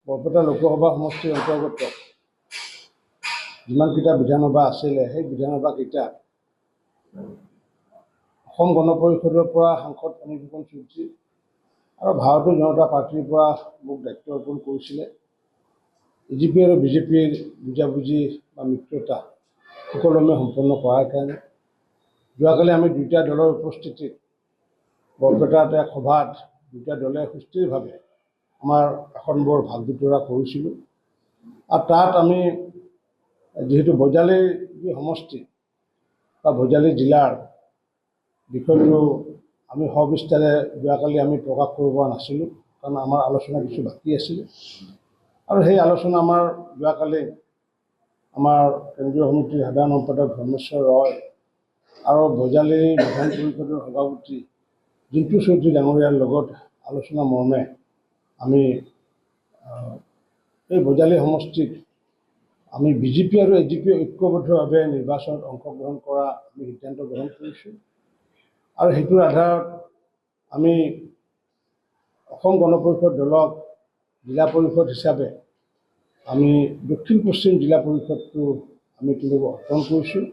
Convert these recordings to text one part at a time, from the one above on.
বৰপেটা লোকসভা সমষ্টিৰ অন্তৰ্গত যিমানকেইটা বিধানসভা আছিলে সেই বিধানসভাকেইটা অসম গণ পৰিষদৰ পৰা সাংসদ অনিৰুদ্ধ চৌধুৰী আৰু ভাৰতীয় জনতা পাৰ্টীৰ পৰা মোক দায়িত্ব অৰ্পণ কৰিছিলে। এজিপি আৰু বিজেপিৰ বুজাবুজি বা মিত্ৰতা সুকলমে সম্পন্ন কৰাৰ কাৰণে যোৱাকালি আমি দুয়োটা দলৰ উপস্থিতিত বৰপেটাত এক সভাত দুয়োটা দলে সুস্থিৰভাৱে আমাৰ আসনবোৰ ভাগ বিতৰা কৰিছিলোঁ। আৰু তাত আমি যিহেতু বজালী যি সমষ্টি বা বজালী জিলাৰ বিষয়টো আমি সবিস্তাৰে যোৱাকালি আমি প্ৰকাশ কৰিব পৰা নাছিলোঁ, কাৰণ আমাৰ আলোচনা কিছু বাকী আছিলে। আৰু সেই আলোচনা আমাৰ যোৱাকালি আমাৰ কেন্দ্ৰীয় সমিতিৰ সাধাৰণ সম্পাদক ধৰ্মেশ্বৰ ৰয় আৰু বজালী বিধান পৰিষদৰ সভাপতি জিন্তু চৌধুৰী ডাঙৰীয়াৰ লগত আলোচনা মৰ্মে আমি এই বজালী সমষ্টিত আমি বিজেপি আৰু এজিপি ঐক্যবদ্ধভাৱে নিৰ্বাচনত অংশগ্ৰহণ কৰা আমি সিদ্ধান্ত গ্ৰহণ কৰিছোঁ। আৰু সেইটোৰ আধাৰত আমি অসম গণ পৰিষদ দলক জিলা পৰিষদ হিচাপে আমি দক্ষিণ পশ্চিম জিলা পৰিষদটো আমি তেওঁলোকক অৰ্পণ কৰিছোঁ।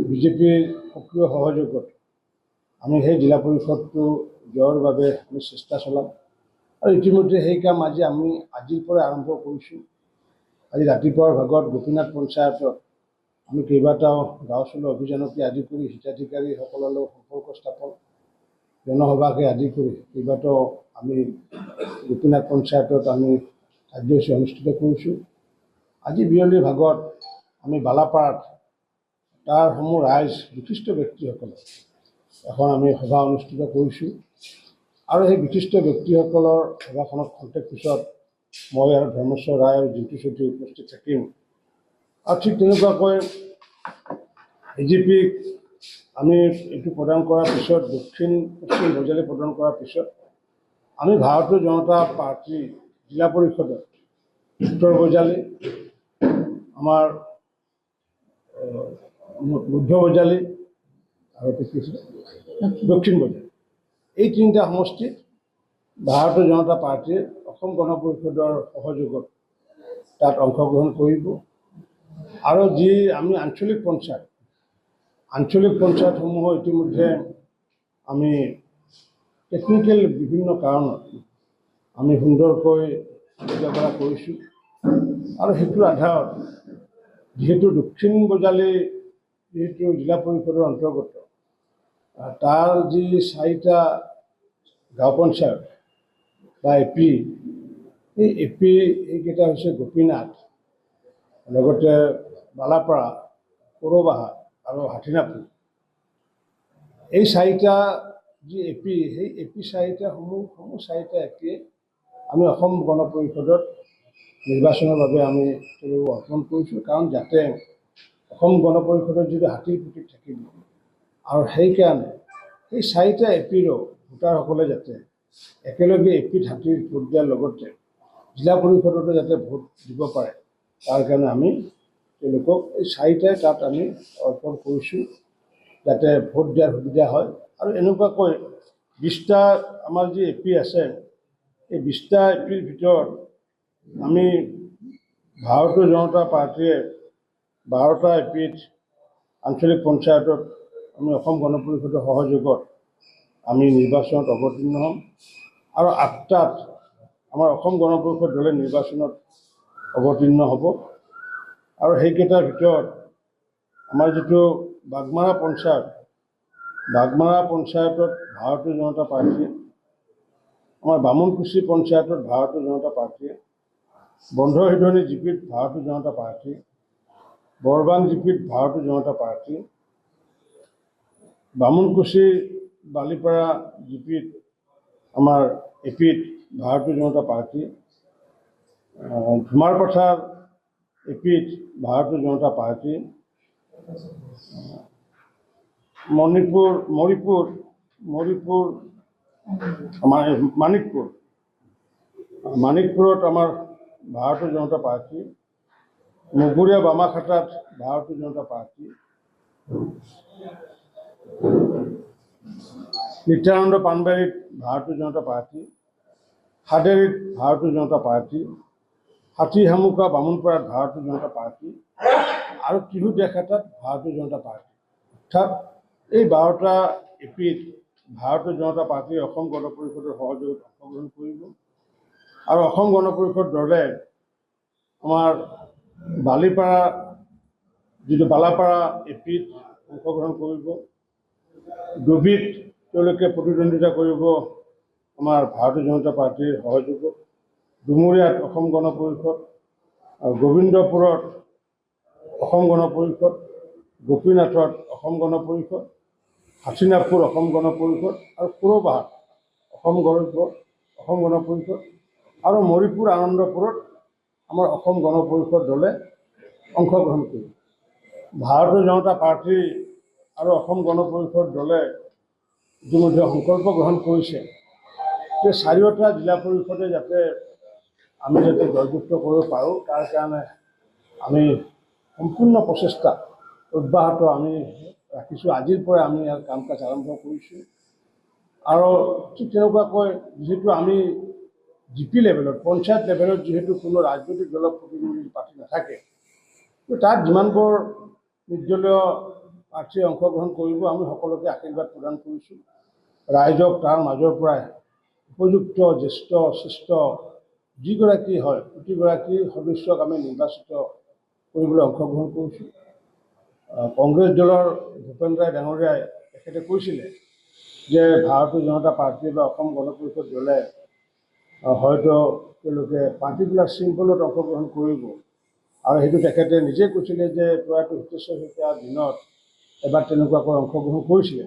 বিজেপিৰ সক্ৰিয় সহযোগত আমি সেই জিলা পৰিষদটো জয়ৰ বাবে আমি চেষ্টা চলাম। আৰু ইতিমধ্যে সেই কাম আমি আজিৰ পৰা আৰম্ভ কৰিছোঁ। আজি ৰাতিপুৱাৰ ভাগত গোপীনাথ পঞ্চায়তত আমি কেইবাটাও গাঁও চলোৱা অভিযানকে আদি কৰি হিতাধিকাৰীসকললৈ সম্পৰ্ক স্থাপন জনসভাকে আদি কৰি কেইবাটাও আমি গোপীনাথ পঞ্চায়তত আমি কাৰ্যসূচী অনুষ্ঠিত কৰিছোঁ। আজি বিয়লিৰ ভাগত আমি বালাপাৰাত তাৰ সমূহ ৰাইজ বিশিষ্ট ব্যক্তিসকলে এখন আমি সভা অনুষ্ঠিত কৰিছোঁ। আৰু সেই বিশিষ্ট ব্যক্তিসকলৰ সভাখনত খন্তেক পিছত মই আৰু ধৰ্মেশ্বৰ ৰায় আৰু জিন্তু চৌধুৰী উপস্থিত থাকিম। আৰু ঠিক তেনেকুৱাকৈ এজিপিক আমি এইটো প্ৰদান কৰাৰ পিছত দক্ষিণ পশ্চিম বজালী প্ৰদান কৰাৰ পিছত আমি ভাৰতীয় জনতা পাৰ্টী জিলা পৰিষদত উত্তৰ বজালী, আমাৰ মধ্য বজালী আৰু দক্ষিণ বজালী এই তিনিটা সমষ্টিত ভাৰতীয় জনতা পাৰ্টীয়ে অসম গণ পৰিষদৰ সহযোগত তাত অংশগ্ৰহণ কৰিব। আৰু যি আমি আঞ্চলিক পঞ্চায়তসমূহৰ ইতিমধ্যে আমি টেকনিকেল বিভিন্ন কাৰণত আমি সুন্দৰকৈ বুজা কৰিছোঁ। আৰু সেইটোৰ আধাৰত যিহেতু দক্ষিণ বজালী যিহেতু জিলা পৰিষদৰ অন্তৰ্গত তাৰ যি 4টা গাঁও পঞ্চায়ত বা এপি, এই এপি এইকেইটা হৈছে গোপীনাথ, লগতে বালাপাৰা, সৰুবাহা আৰু হাথিনাপুৰ। এই 4টা যি এপি, সেই এপি 4টা সমূহ 4টা এপিয়ে আমি অসম গণ পৰিষদত নিৰ্বাচনৰ বাবে আমি তেওঁলোকক অৰ্পণ কৰিছোঁ। কাৰণ যাতে অসম গণ পৰিষদত যিটো হাতীৰ প্ৰতীক থাকিব আৰু সেইকাৰণে সেই 4টা এপিৰো ভোটাৰসকলে যাতে একেলগে এপিত হাতীৰ ভোট দিয়াৰ লগতে জিলা পৰিষদতো যাতে ভোট দিব পাৰে, তাৰ কাৰণে আমি তেওঁলোকক এই 4টাই তাত আমি অৰ্পণ কৰিছোঁ যাতে ভোট দিয়াৰ সুবিধা হয়। আৰু এনেকুৱাকৈ 20টা আমাৰ যি এপি আছে, এই 20টা এপিৰ ভিতৰত আমি ভাৰতীয় জনতা পাৰ্টীয়ে 12টা এপিত আঞ্চলিক পঞ্চায়তত আমি অসম গণ পৰিষদৰ সহযোগত আমি নিৰ্বাচনত অৱতীৰ্ণ হ'ম। আৰু 8টাত আমাৰ অসম গণ পৰিষদ দলে নিৰ্বাচনত অৱতীৰ্ণ হ'ব। আৰু সেইকেইটাৰ ভিতৰত আমাৰ যিটো বাগমাৰা পঞ্চায়তত ভাৰতীয় জনতা পাৰ্টীয়ে, আমাৰ বামুণকুচি পঞ্চায়তত ভাৰতীয় জনতা পাৰ্টীয়ে, বন্ধহিদনী জিপিত ভাৰতীয় জনতা পাৰ্টী, বৰবাং জিপিত ভাৰতীয় জনতা পাৰ্টী, বামুণকুচি বালিপাৰা জিপিত আমাৰ এপিত ভাৰতীয় জনতা পাৰ্টী, ধুমাৰপথাৰ এপিত ভাৰতীয় জনতা পাৰ্টী, মানিকপুৰত আমাৰ ভাৰতীয় জনতা পাৰ্টী, মগুৰীয়া বামাখাটাত ভাৰতীয় জনতা পাৰ্টী, নিত্যানন্দ পানবাৰীত ভাৰতীয় জনতা পাৰ্টী, হাদেৰীত ভাৰতীয় জনতা পাৰ্টী, হাতী শামুকা বামুণপাৰাত ভাৰতীয় জনতা পাৰ্টি আৰু তিহুদেখাটাত ভাৰতীয় জনতা পাৰ্টি। অৰ্থাৎ এই 12টা এপিত ভাৰতীয় জনতা পাৰ্টীয়ে অসম গণ পৰিষদৰ সহযোগত অংশগ্ৰহণ কৰিব আৰু অসম গণ পৰিষদ দলে আমাৰ বালিপাৰা যিটো বালাপাৰা এপিত অংশগ্ৰহণ কৰিব। ডুবিত তেওঁলোকে প্ৰতিদ্বন্দ্বিতা কৰিব আমাৰ ভাৰতীয় জনতা পাৰ্টীৰ সহযোগত। ডুমুৰিয়াত অসম গণ পৰিষদ, আৰু গোবিন্দপুৰত অসম গণ পৰিষদ, গোপীনাথত অসম গণ পৰিষদ, হাথিনাপুৰ অসম গণ পৰিষদ আৰু কুৰবাহাট অসম গণ পৰিষদ আৰু মৰিপুৰ আনন্দপুৰত আমাৰ অসম গণ পৰিষদ দলে অংশগ্ৰহণ কৰিব। ভাৰতীয় জনতা পাৰ্টি আৰু অসম গণ পৰিষদ দলে ইতিমধ্যে সংকল্প গ্ৰহণ কৰিছে যে 4টা জিলা পৰিষদে যাতে আমি যাতে জয়যুক্ত কৰিব পাৰোঁ, তাৰ কাৰণে আমি সম্পূৰ্ণ প্ৰচেষ্টা অব্যাহত আমি ৰাখিছোঁ। আজিৰ পৰা আমি ইয়াৰ কাম কাজ আৰম্ভ কৰিছোঁ আৰু ঠিক তেনেকুৱাকৈ যিহেতু আমি জিপি লেভেলত, পঞ্চায়ত লেভেলত যিহেতু কোনো ৰাজনৈতিক দলৰ প্ৰতিনিধি প্ৰাৰ্থী নাথাকে, তাত যিমানবোৰ নিৰ্দলীয় প্ৰাৰ্থীয়ে অংশগ্ৰহণ কৰিব আমি সকলোকে আশীৰ্বাদ প্ৰদান কৰিছোঁ। ৰাইজক তাৰ মাজৰ পৰাই উপযুক্ত জ্যেষ্ঠ শ্ৰেষ্ঠ যিগৰাকী হয় প্ৰতিগৰাকী সদস্যক আমি নিৰ্বাচিত কৰিবলৈ অংশগ্ৰহণ কৰিছোঁ। কংগ্ৰেছ দলৰ ভূপেন ৰায় ডাঙৰীয়াই তেখেতে কৈছিলে যে ভাৰতীয় জনতা পাৰ্টী বা অসম গণ পৰিষদ দলে হয়তো তেওঁলোকে পাৰ্টিকুলাৰ চিম্বলত অংশগ্ৰহণ কৰিব আৰু সেইটো তেখেতে নিজে কৈছিলে যে প্ৰয়াত হিতেশ্বৰ শইকীয়াৰ দিনত এবাৰ তেনেকুৱাকৈ অংশগ্ৰহণ কৰিছিলে।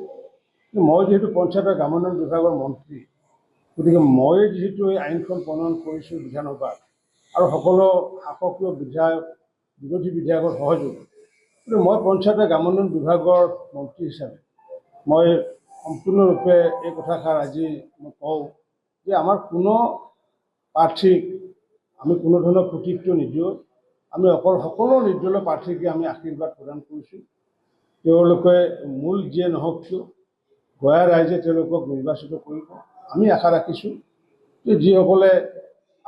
মই যিহেতু পঞ্চায়তৰ গ্ৰামোন্নয়ন বিভাগৰ মন্ত্ৰী, গতিকে মই যিহেতু এই আইনখন প্ৰণয়ন কৰিছোঁ বিধানসভাত আৰু সকলো শাসকীয় বিধায়ক বিৰোধী বিধায়কৰ সহযোগ, গতিকে মই পঞ্চায়তৰ গ্ৰামোন্নয়ন বিভাগৰ মন্ত্ৰী হিচাপে মই সম্পূৰ্ণৰূপে এই কথাষাৰ আজি মই কওঁ যে আমাৰ কোনো প্ৰাৰ্থীক আমি কোনো ধৰণৰ কৃতিত্ব নিদিওঁ। আমি অকল সকলো নিৰ্দলীয় প্ৰাৰ্থীকে আমি আশীৰ্বাদ প্ৰদান কৰিছোঁ। তেওঁলোকে মূল যিয়ে নহওক কিয় গঞা ৰাইজে তেওঁলোকক নিৰ্বাচিত কৰিব। আমি আশা ৰাখিছোঁ যে যিসকলে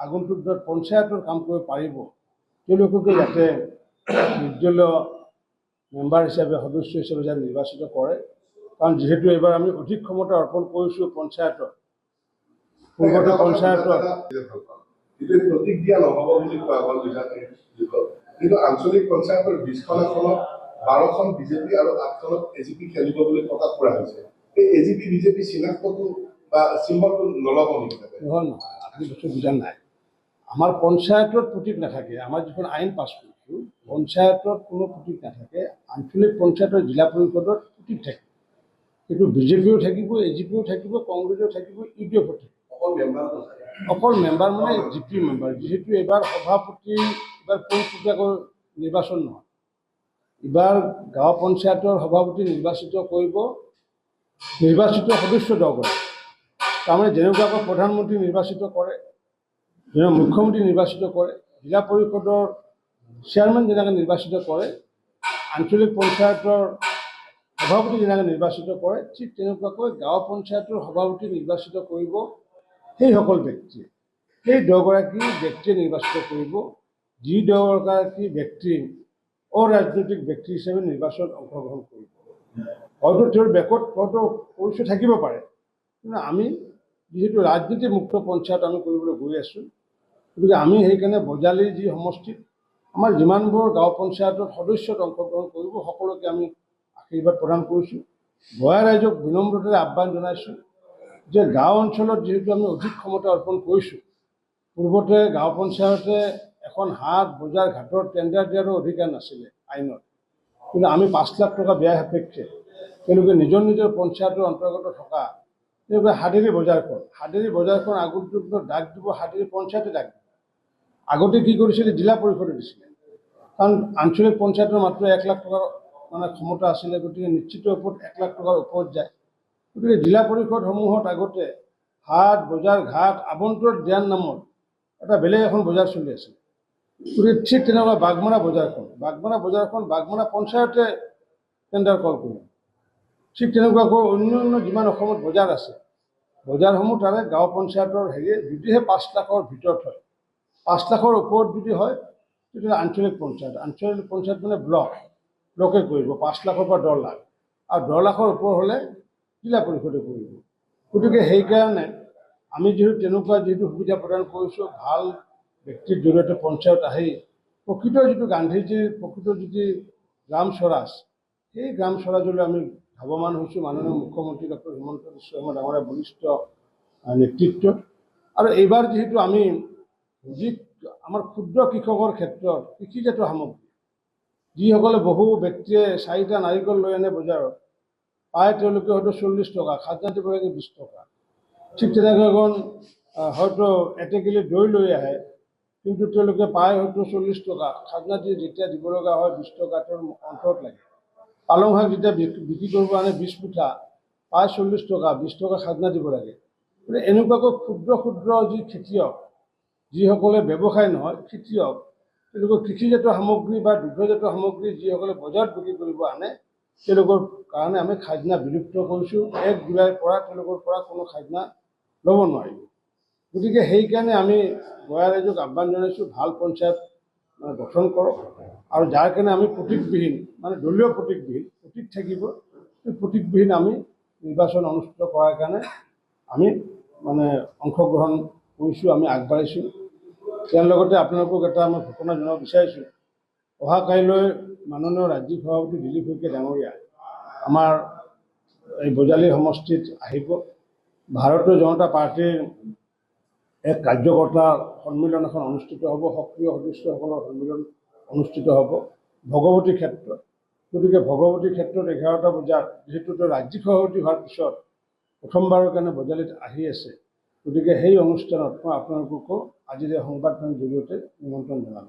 আগন্তুক দিনত পঞ্চায়তৰ কাম কৰিব পাৰিব তেওঁলোককে যাতে নিৰ্দলীয় মেম্বাৰ হিচাপে সদস্য হিচাপে যাতে নিৰ্বাচিত কৰে, কাৰণ যিহেতু এইবাৰ আমি অধিক ক্ষমতা অৰ্পণ কৰিছোঁ পঞ্চায়তত। পূৰ্বতে পঞ্চায়তত প্ৰতিক্ৰিয়া নহ'ব বুলি কোৱা হ'ল কিন্তু আঞ্চলিক পঞ্চায়তৰ 20খন আসনত 12খন বিজেপি আৰু 8খনত এজিপি খেলিব বুলি প্ৰকাশ কৰা হৈছে। এই এজিপি বিজেপি চিনাক্তটো বা চিম্বলটো নল'ব নেকি? নহয় নহয়, আপুনি বস্তু বুজা নাই। আমাৰ পঞ্চায়তত প্ৰতীক নাথাকে। আমাৰ যিখন আইন পাছ কৰিছোঁ পঞ্চায়তত কোনো প্ৰতীক নাথাকে। আঞ্চলিক পঞ্চায়তৰ জিলা পৰিষদত প্ৰতীক থাকে। কিন্তু বিজেপিও থাকিব, এজিপিও থাকিব, কংগ্ৰেছেও থাকিব, ইউডিএফও থাকিব। অকল মেম্বাৰ মানে জিপি মেম্বাৰ। যিহেতু এইবাৰ সভাপতি এইবাৰ পোনপটীয়াকৈ নিৰ্বাচন নহয়, এইবাৰ গাঁও পঞ্চায়তৰ সভাপতি নিৰ্বাচিত কৰিব নিৰ্বাচিত সদস্য দলগৰাকী। তাৰমানে যেনেকুৱাকৈ প্ৰধানমন্ত্ৰী নিৰ্বাচিত কৰে, যেনে মুখ্যমন্ত্ৰী নিৰ্বাচিত কৰে, জিলা পৰিষদৰ চেয়াৰমেন যেনেকৈ নিৰ্বাচিত কৰে, আঞ্চলিক পঞ্চায়তৰ সভাপতি যেনেকৈ নিৰ্বাচিত কৰে, ঠিক তেনেকুৱাকৈ গাঁও পঞ্চায়তৰ সভাপতি নিৰ্বাচিত কৰিব সেইসকল ব্যক্তিয়ে। সেই দহগৰাকী ব্যক্তিয়ে নিৰ্বাচিত কৰিব যি দহগৰাকী ব্যক্তি অৰাজনৈতিক ব্যক্তি হিচাপে নিৰ্বাচনত অংশগ্ৰহণ কৰিব। হয়তো তেওঁৰ বেকত হয়তো পৰিচয় থাকিব পাৰে, কিন্তু আমি যিহেতু ৰাজনীতিমুক্ত পঞ্চায়ত আমি কৰিবলৈ গৈ আছোঁ, গতিকে আমি সেইকাৰণে বজালীৰ যি সমষ্টিত আমাৰ যিমানবোৰ গাঁও পঞ্চায়তত সদস্যত অংশগ্ৰহণ কৰিব সকলোকে আমি আশীৰ্বাদ প্ৰদান কৰিছোঁ। গঞা ৰাইজক বিনম্ৰতাৰে আহ্বান জনাইছোঁ যে গাঁও অঞ্চলত যিহেতু আমি অধিক ক্ষমতা অৰ্পণ কৰিছোঁ, পূৰ্বতে গাঁও পঞ্চায়তে এখন হাট বজাৰ ঘাটৰ টেণ্ডাৰ দিয়াৰো অধিকাৰ নাছিলে আইনত, কিন্তু আমি 5 লাখ টকা ব্যয় সাপেক্ষে তেওঁলোকে নিজৰ নিজৰ পঞ্চায়তৰ অন্তৰ্গত থকা তেওঁলোকে হাডেৰী বজাৰখন আগন্তুক ডাক দিব, হাডেৰী পঞ্চায়তে ডাক দিব। আগতে কি কৰিছিলে জিলা পৰিষদে দিছিলে, কাৰণ আঞ্চলিক পঞ্চায়তৰ মাত্ৰ 1 লাখ টকাৰ মানে ক্ষমতা আছিলে, গতিকে নিশ্চিত ওপৰত 1 লাখ টকাৰ ওপৰত যায়। গতিকে জিলা পৰিষদসমূহত আগতে হাট বজাৰ ঘাট আবণ্টন দিয়াৰ নামত এটা বেলেগ এখন বজাৰ চলি আছিল। গতিকে ঠিক তেনেকুৱা বাগমাৰা বজাৰখন বাগমাৰা পঞ্চায়তে টেণ্ডাৰ কল কৰিব। ঠিক তেনেকুৱাকৈ অন্য যিমান অসমত বজাৰ আছে, বজাৰসমূহ তাৰে গাঁও পঞ্চায়তৰ যদিহে 5 লাখৰ ভিতৰত হয়, 5 লাখৰ ওপৰত যদি হয় তেতিয়াহ'লে আঞ্চলিক পঞ্চায়ত মানে ব্লকে কৰিব 5 লাখৰ পৰা 10 লাখ, আৰু 10 লাখৰ ওপৰ হ'লে জিলা পৰিষদে কৰিব। গতিকে সেইকাৰণে আমি যিহেতু সুবিধা প্ৰদান কৰিছোঁ, ভাল ব্যক্তিৰ জৰিয়তে পঞ্চায়ত আহি প্ৰকৃত যিটো গান্ধীজীৰ প্ৰকৃত যিটো গ্ৰাম স্বৰাজ, সেই গ্ৰাম স্বৰাজলৈ আমি ধাৱমান হৈছোঁ মাননীয় মুখ্যমন্ত্ৰী ডক্টৰ হিমন্ত বিশ্ব শৰ্মা ডাঙৰীয়াৰ বলিষ্ঠ নেতৃত্বত। আৰু এইবাৰ যিহেতু আমি আমাৰ ক্ষুদ্ৰ কৃষকৰ ক্ষেত্ৰত কৃষিজাত সামগ্ৰী যিসকলে বহু ব্যক্তিয়ে 4টা নাৰিকল লৈ আনে বজাৰত, পায় তেওঁলোকে হয়তো 40 টকা, খাজনা দিব লাগে 20 টকা। ঠিক তেনেকৈ হয়তো এটেকেলি দৈ লৈ আহে, কিন্তু তেওঁলোকে পায় হয়তো 40 টকা, খাজনা দি যেতিয়া দিব লগা হয় 20 টকা তেওঁৰ অন্তৰত লাগে। পালং শাক যেতিয়া বিক্ৰী কৰিব আনে 20 মুঠা, পায় 40 টকা, 20 টকা খাজনা দিব লাগে। গতিকে এনেকুৱাকৈ ক্ষুদ্ৰ যি খেতিয়ক, যিসকলে ব্যৱসায় নহয় খেতিয়ক, তেওঁলোকৰ কৃষিজাত সামগ্ৰী বা দুগ্ধজাত সামগ্ৰী যিসকলে বজাৰত বিক্ৰী কৰিব আনে, তেওঁলোকৰ কাৰণে আমি খাজনা বিলুপ্ত কৰিছোঁ। 1 জুলাইৰ পৰা তেওঁলোকৰ পৰা কোনো খাজনা ল'ব নোৱাৰিব। গতিকে সেইকাৰণে আমি গঞা ৰাইজক আহ্বান জনাইছোঁ, ভাল পঞ্চায়ত গঠন কৰক, আৰু যাৰ কাৰণে আমি প্ৰতীকবিহীন মানে দলীয় প্ৰতীকবিহীন প্ৰতীক থাকিব, সেই প্ৰতীকবিহীন আমি নিৰ্বাচন অনুষ্ঠিত কৰাৰ কাৰণে আমি অংশগ্ৰহণ কৰিছোঁ, আমি আগবাঢ়িছোঁ। ইয়াৰ লগতে আপোনালোকক এটা মই ঘোষণা জনাব বিচাৰিছোঁ, অহা কাইলৈ মাননীয় ৰাজ্যিক সভাপতি দিলীপ শইকীয়া ডাঙৰীয়া আমাৰ এই বজালী সমষ্টিত আহিব। ভাৰতীয় জনতা পাৰ্টীৰ এক কাৰ্যকৰ্তা সন্মিলন এখন অনুষ্ঠিত হ'ব, সক্ৰিয় সদস্যসকলৰ সন্মিলন অনুষ্ঠিত হ'ব ভগৱতী ক্ষেত্ৰত। গতিকে ভগৱতী ক্ষেত্ৰত 11টা বজাত, যিহেতু তেওঁ ৰাজ্যিক সভাপতি হোৱাৰ পিছত প্ৰথমবাৰৰ কাৰণে বজালীত আহি আছে, গতিকে সেই অনুষ্ঠানত মই আপোনালোককো আজিৰ এই সংবাদমেলৰ জৰিয়তে নিমন্ত্ৰণ জনালোঁ।